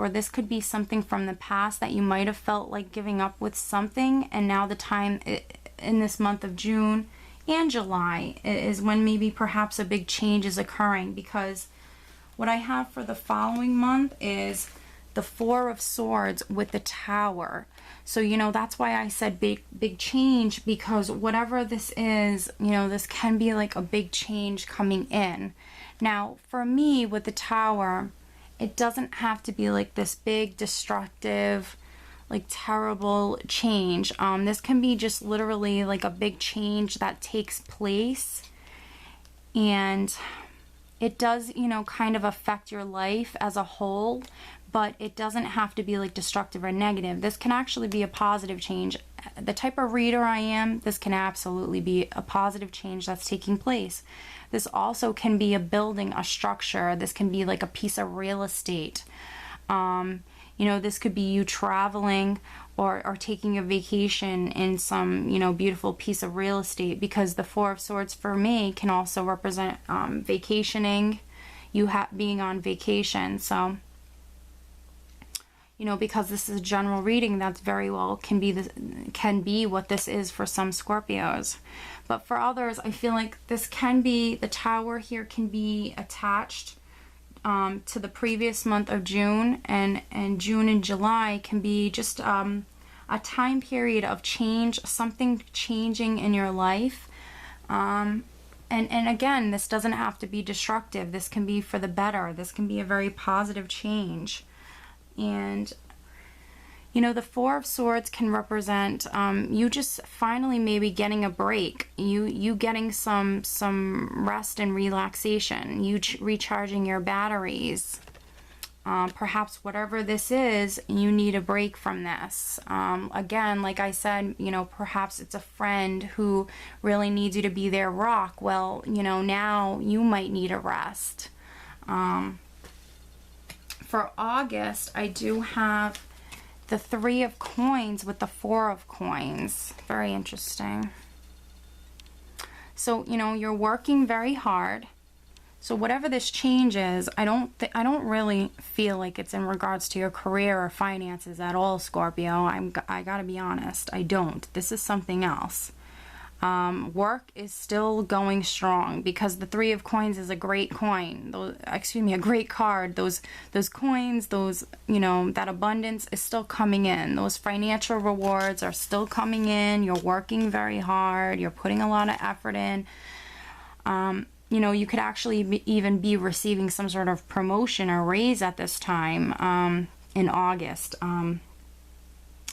or this could be something from the past that you might have felt like giving up with something, and now the time in this month of June and July is when maybe perhaps a big change is occurring, because what I have for the following month is the Four of Swords with the Tower. So, you know, that's why I said big change, because whatever this is, you know, this can be like a big change coming in. Now, for me with the Tower, it doesn't have to be like this big, destructive, like terrible change. This can be just literally like a big change that takes place, and it does, you know, kind of affect your life as a whole, but it doesn't have to be like destructive or negative. This can actually be a positive change. The type of reader I am, this can absolutely be a positive change that's taking place. This also can be a building, a structure. This can be like a piece of real estate. You know, this could be you traveling or taking a vacation in some, you know, beautiful piece of real estate, because the Four of Swords for me can also represent vacationing, being on vacation. So, you know, because this is a general reading, that's very well can be what this is for some Scorpios. But for others, I feel like this can be, the Tower here can be attached to the previous month of June, and June and July can be just a time period of change, something changing in your life. And again, this doesn't have to be destructive. This can be for the better. This can be a very positive change. And you know, the Four of Swords can represent you just finally maybe getting a break, you getting some rest and relaxation, you recharging your batteries. Perhaps whatever this is, you need a break from this. Again, like I said, you know, perhaps it's a friend who really needs you to be their rock. Well, you know, now you might need a rest. For August, I do have the Three of Coins with the Four of Coins. Very interesting. So, you know, you're working very hard. So whatever this change is, I don't really feel like it's in regards to your career or finances at all, Scorpio. I gotta be honest. I don't. This is something else. Work is still going strong, because the Three of Coins is a great coin. A great card. Those coins, you know, that abundance is still coming in. Those financial rewards are still coming in. You're working very hard. You're putting a lot of effort in. You know, you could actually even be receiving some sort of promotion or raise at this time in August.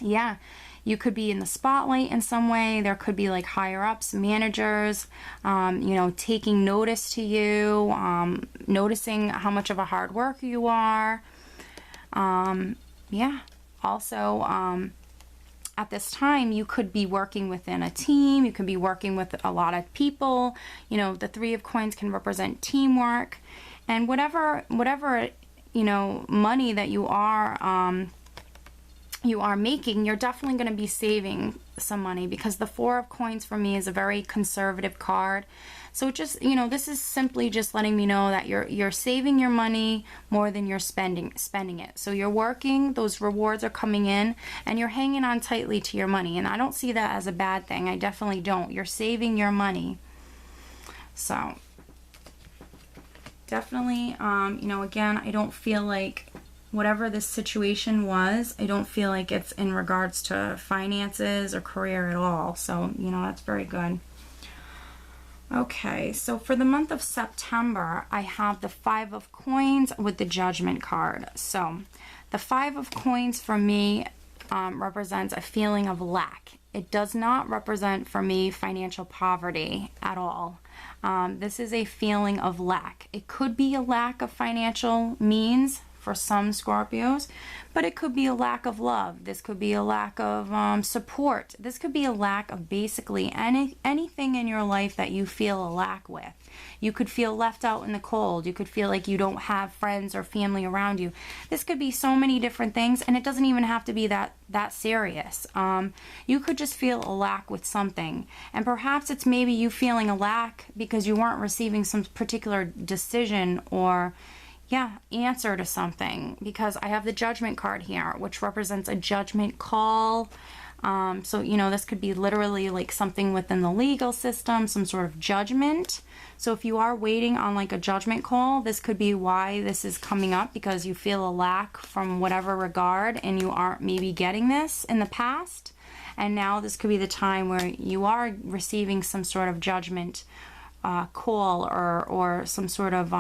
Yeah. You could be in the spotlight in some way. There could be like higher ups, managers, you know, taking notice to you, noticing how much of a hard worker you are. Yeah. Also, at this time, you could be working within a team. You could be working with a lot of people. You know, the Three of Coins can represent teamwork, and whatever, you know, money that you are making, you're definitely going to be saving some money, because the Four of Coins for me is a very conservative card. So just, you know, this is simply just letting me know that you're saving your money more than you're spending it. So you're working, those rewards are coming in, and you're hanging on tightly to your money. And I don't see that as a bad thing. I definitely don't. You're saving your money. So definitely, you know, again, I don't feel like whatever this situation was, I don't feel like it's in regards to finances or career at all. So, you know, that's very good. Okay, so for the month of September, I have the Five of Coins with the Judgment card. So the Five of Coins for me represents a feeling of lack. It does not represent for me financial poverty at all. This is a feeling of lack. It could be a lack of financial means for some Scorpios, but it could be a lack of love. This could be a lack of support. This could be a lack of basically anything in your life that you feel a lack with. You could feel left out in the cold. You could feel like you don't have friends or family around you. This could be so many different things, and it doesn't even have to be that serious. You could just feel a lack with something, and perhaps it's maybe you feeling a lack because you weren't receiving some particular decision, or yeah, answer to something, because I have the Judgment card here, which represents a judgment call. So, you know, this could be literally like something within the legal system, some sort of judgment. So if you are waiting on like a judgment call, this could be why this is coming up, because you feel a lack from whatever regard and you aren't maybe getting this in the past. And now this could be the time where you are receiving some sort of judgment call, or some sort of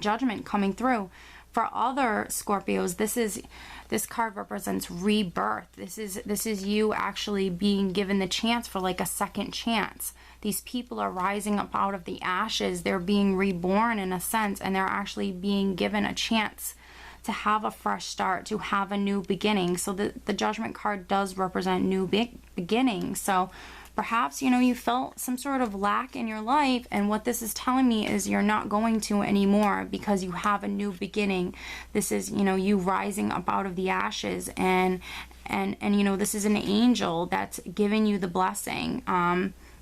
judgment coming through. For other Scorpios, this card represents rebirth. This is you actually being given the chance for like a second chance. These people are rising up out of the ashes. They're being reborn in a sense, and they're actually being given a chance to have a fresh start, to have a new beginning. So the Judgment card does represent new beginnings. So perhaps, you know, you felt some sort of lack in your life, and what this is telling me is you're not going to anymore, because you have a new beginning. This is, you know, you rising up out of the ashes, and you know, this is an angel that's giving you the blessing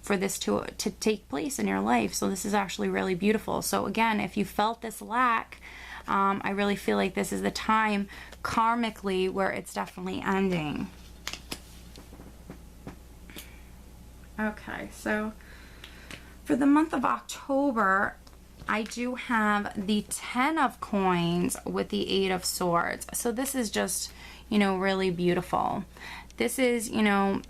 for this to take place in your life. So this is actually really beautiful. So again, if you felt this lack, I really feel like this is the time karmically where it's definitely ending. Okay, so for the month of October, I do have the 10 of coins with the 8 of swords. So this is just, you know, really beautiful. This is, you know,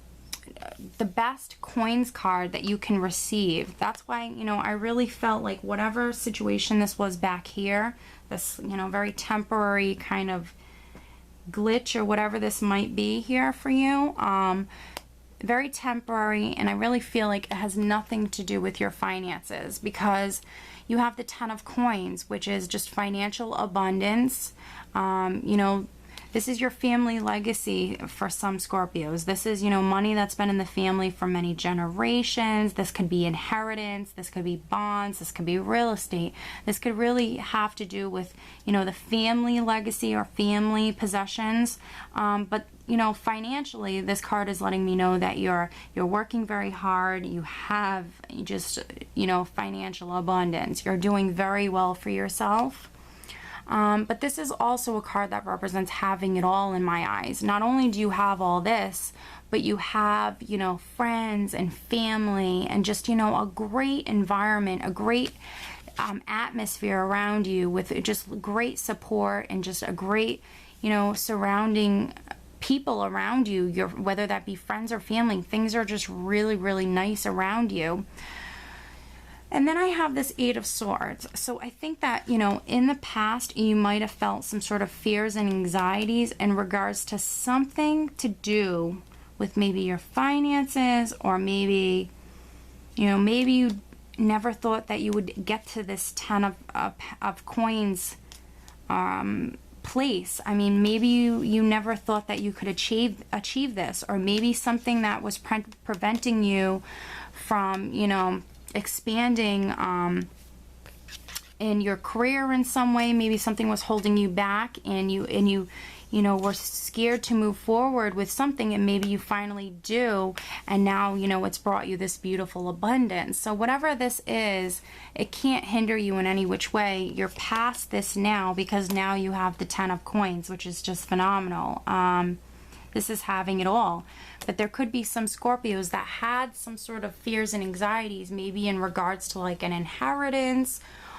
the best coins card that you can receive. That's why, you know, I really felt like whatever situation this was back here, this, you know, very temporary kind of glitch or whatever this might be here for you, very temporary, and I really feel like it has nothing to do with your finances, because you have the 10 of coins, which is just financial abundance. You know, this is your family legacy for some Scorpios. This is, you know, money that's been in the family for many generations. This could be inheritance. This could be bonds. This could be real estate. This could really have to do with, you know, the family legacy or family possessions. But you know, financially, this card is letting me know that you're working very hard. You have just, you know, financial abundance. You're doing very well for yourself. But this is also a card that represents having it all in my eyes. Not only do you have all this, but you have, you know, friends and family and just, you know, a great environment, a great atmosphere around you with just great support and just a great, you know, surrounding people around you, whether that be friends or family. Things are just really, really nice around you. And then I have this 8 of swords. So I think that, you know, in the past, you might have felt some sort of fears and anxieties in regards to something to do with maybe your finances, or maybe, you know, maybe you never thought that you would get to this 10 of coins place. I mean, maybe you never thought that you could achieve this, or maybe something that was preventing you from, you know, expanding in your career in some way. Maybe something was holding you back, and you know, were scared to move forward with something, and maybe you finally do, and now, you know, it's brought you this beautiful abundance. So whatever this is, it can't hinder you in any which way. You're past this now, because now you have the 10 of coins, which is just phenomenal. This is having it all. But there could be some Scorpios that had some sort of fears and anxieties, maybe in regards to like an inheritance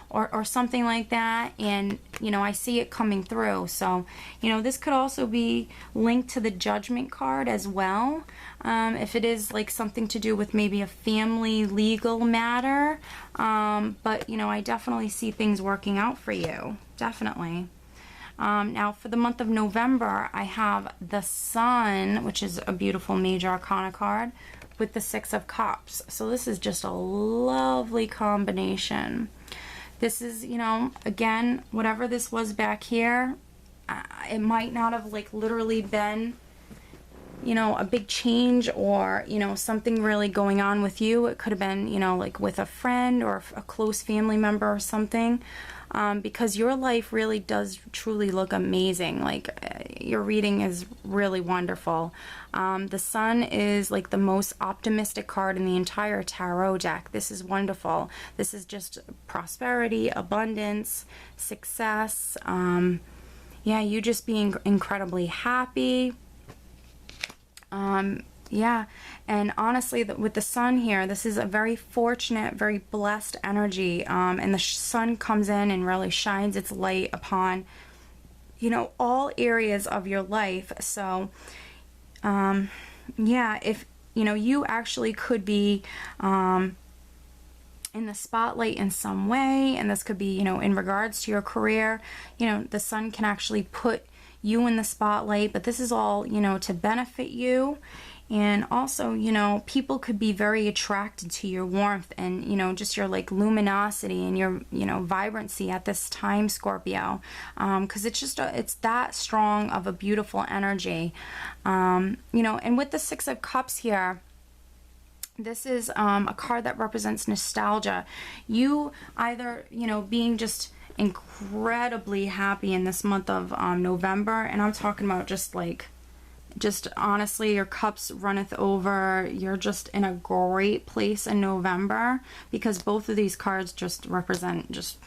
or something like that, and you know, I see it coming through. So, you know, this could also be linked to the Judgment card as well, if it is like something to do with maybe a family legal matter. But you know, I definitely see things working out for you, definitely. Now for the month of November, I have the Sun, which is a beautiful major arcana card, with the 6 of Cups. So this is just a lovely combination. This is, you know, again, whatever this was back here, it might not have like literally been, you know, a big change, or, you know, something really going on with you. It could have been, you know, like with a friend or a close family member or something. Because your life really does truly look amazing. Like, your reading is really wonderful. The Sun is like the most optimistic card in the entire tarot deck. This is wonderful. This is just prosperity, abundance, success. Yeah, you just being incredibly happy. Yeah, and honestly, with the Sun here, this is a very fortunate, very blessed energy, and the Sun comes in and really shines its light upon, you know, all areas of your life. So, yeah, if, you know, you actually could be in the spotlight in some way, and this could be, you know, in regards to your career, you know, the Sun can actually put you in the spotlight, but this is all, you know, to benefit you. And also, you know, people could be very attracted to your warmth and, you know, just your like luminosity and your, you know, vibrancy at this time, Scorpio, because it's just it's that strong of a beautiful energy. You know, and with the Six of Cups here, this is a card that represents nostalgia. You either, you know, being just incredibly happy in this month of November, and I'm talking about just like, just honestly, your cups runneth over. You're just in a great place in November, because both of these cards just represent just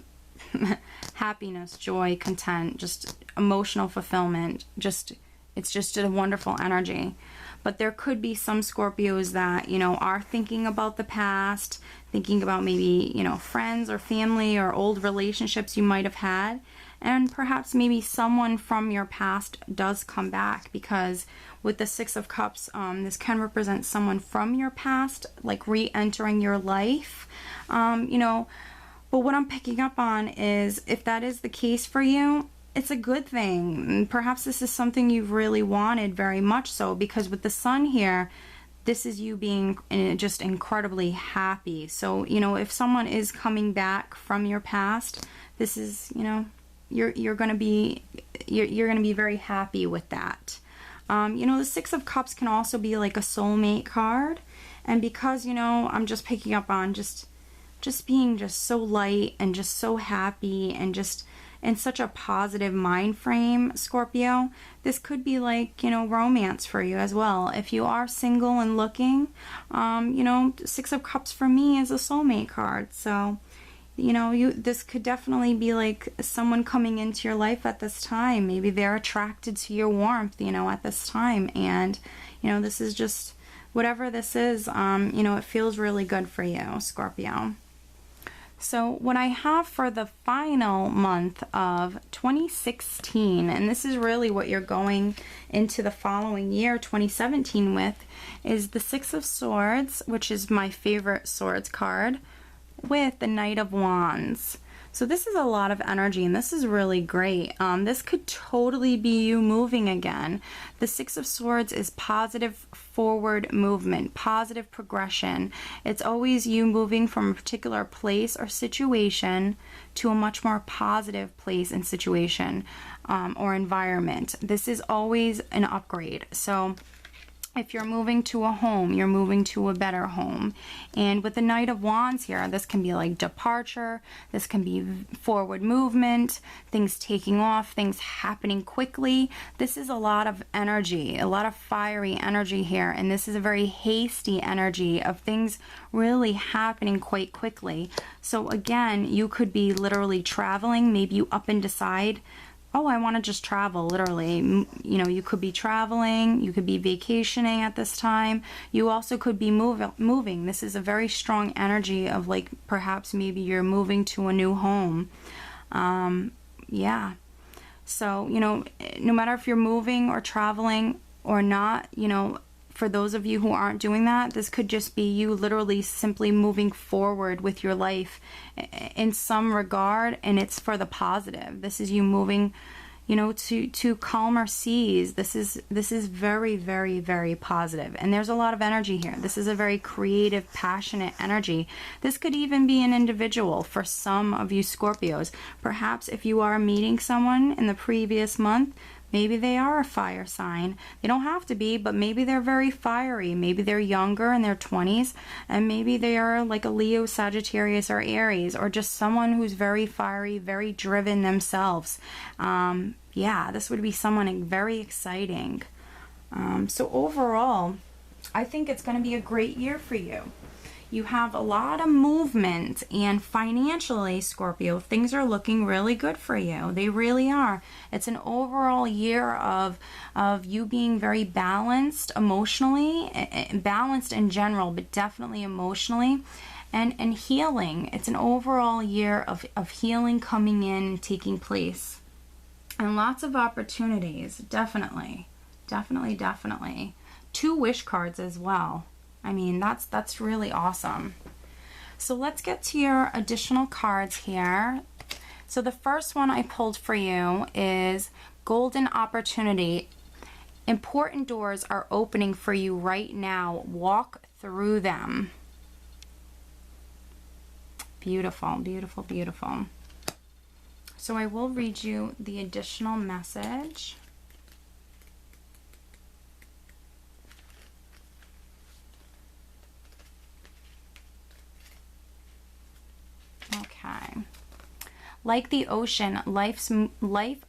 happiness, joy, content, just emotional fulfillment. Just, it's just a wonderful energy. But there could be some Scorpios that, you know, are thinking about the past, thinking about maybe, you know, friends or family or old relationships you might have had. And perhaps maybe someone from your past does come back, because with the Six of Cups, this can represent someone from your past, like re-entering your life, you know. But what I'm picking up on is, if that is the case for you, it's a good thing. And perhaps this is something you've really wanted very much so, because with the Sun here, this is you being just incredibly happy. So, you know, if someone is coming back from your past, this is, you know, you're going to be very happy with that. You know, the Six of Cups can also be like a soulmate card, and because, you know, I'm just picking up on just being just so light and just so happy and just in such a positive mind frame, Scorpio, this could be like, you know, romance for you as well. If you are single and looking, you know, Six of Cups for me is a soulmate card. So, you know, this could definitely be like someone coming into your life at this time. Maybe they're attracted to your warmth, you know, at this time. And, you know, this is just, whatever this is, you know, it feels really good for you, Scorpio. So what I have for the final month of 2016, and this is really what you're going into the following year, 2017, with, is the Six of Swords, which is my favorite swords card, with the Knight of Wands. So this is a lot of energy, and this is really great. This could totally be you moving again. The Six of Swords is positive forward movement, positive progression. It's always you moving from a particular place or situation to a much more positive place and situation or environment. This is always an upgrade. So if you're moving to a home, you're moving to a better home. And with the Knight of Wands here, this can be like departure, this can be forward movement, things taking off, things happening quickly. This is a lot of energy, a lot of fiery energy here, and this is a very hasty energy of things really happening quite quickly. So again, you could be literally traveling, maybe you up and decide, oh, I want to just travel, literally. You know, you could be traveling, you could be vacationing at this time. You also could be moving. This is a very strong energy of like, perhaps maybe you're moving to a new home. Yeah. So, you know, no matter if you're moving or traveling or not, you know, for those of you who aren't doing that, this could just be you literally simply moving forward with your life in some regard, and it's for the positive. This is you moving, you know, to calmer seas. This is very, very, very positive. And there's a lot of energy here. This is a very creative, passionate energy. This could even be an individual for some of you Scorpios. Perhaps if you are meeting someone in the previous month, Maybe they are a fire sign. They don't have to be, but maybe they're very fiery. Maybe they're younger in their 20s, and maybe they are like a Leo, Sagittarius, or Aries, or just someone who's very fiery, very driven themselves. Yeah, this would be someone very exciting. So overall, I think it's going to be a great year for you. You have a lot of movement, and financially, Scorpio, things are looking really good for you. They really are. It's an overall year of you being very balanced emotionally, balanced in general, but definitely emotionally, and healing. It's an overall year of healing coming in and taking place. And lots of opportunities, definitely. Definitely. 2 wish cards as well. I mean, that's really awesome. So let's get to your additional cards here. So the first one I pulled for you is Golden Opportunity. Important doors are opening for you right now. Walk through them. Beautiful, beautiful, beautiful. So I will read you the additional message. Okay. Like the ocean, life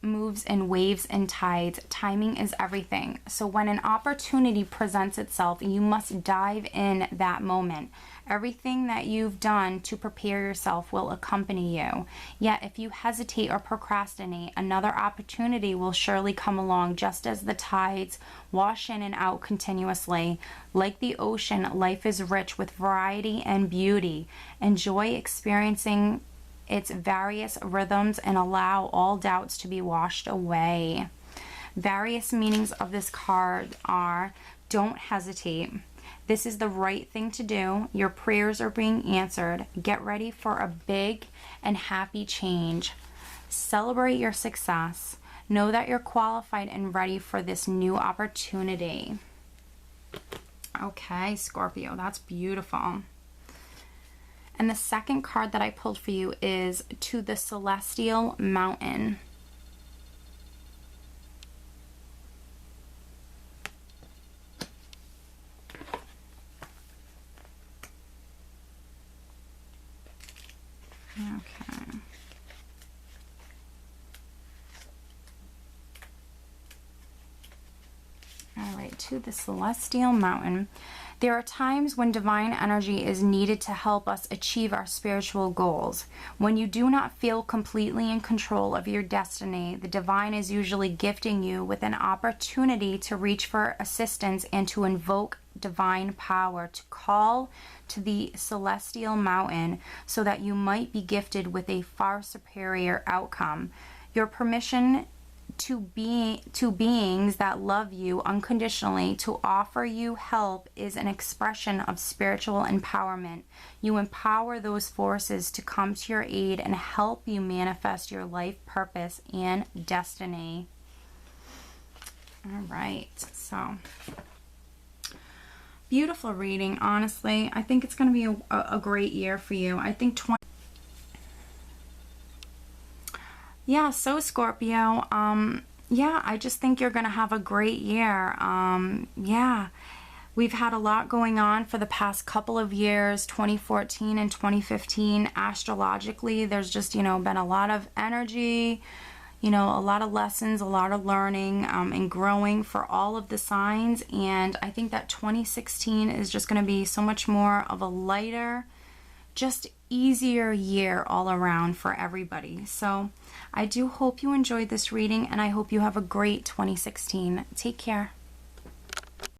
moves in waves and tides. Timing is everything. So when an opportunity presents itself, you must dive in that moment. Everything that you've done to prepare yourself will accompany you. Yet if you hesitate or procrastinate, another opportunity will surely come along, just as the tides wash in and out continuously. Like the ocean, life is rich with variety and beauty. Enjoy experiencing its various rhythms and allow all doubts to be washed away. Various meanings of this card are: don't hesitate. This is the right thing to do. Your prayers are being answered. Get ready for a big and happy change. Celebrate your success. Know that you're qualified and ready for this new opportunity. Okay, Scorpio, that's beautiful. And the second card that I pulled for you is To the Celestial Mountain. Okay. All right, To the Celestial Mountain. There are times when divine energy is needed to help us achieve our spiritual goals. When you do not feel completely in control of your destiny, the divine is usually gifting you with an opportunity to reach for assistance and to invoke divine power, to call to the celestial mountain so that you might be gifted with a far superior outcome. Your permission to beings that love you unconditionally to offer you help is an expression of spiritual empowerment. You empower those forces to come to your aid and help you manifest your life purpose and destiny. All right, so beautiful reading. Honestly, I think it's going to be a great year for you. I think yeah, so Scorpio, yeah, I just think you're going to have a great year. Yeah, we've had a lot going on for the past couple of years, 2014 and 2015. Astrologically, there's just, been a lot of energy, a lot of lessons, a lot of learning and growing for all of the signs. And I think that 2016 is just going to be so much more of a lighter, just easier year all around for everybody. So I do hope you enjoyed this reading, and I hope you have a great 2016. Take care.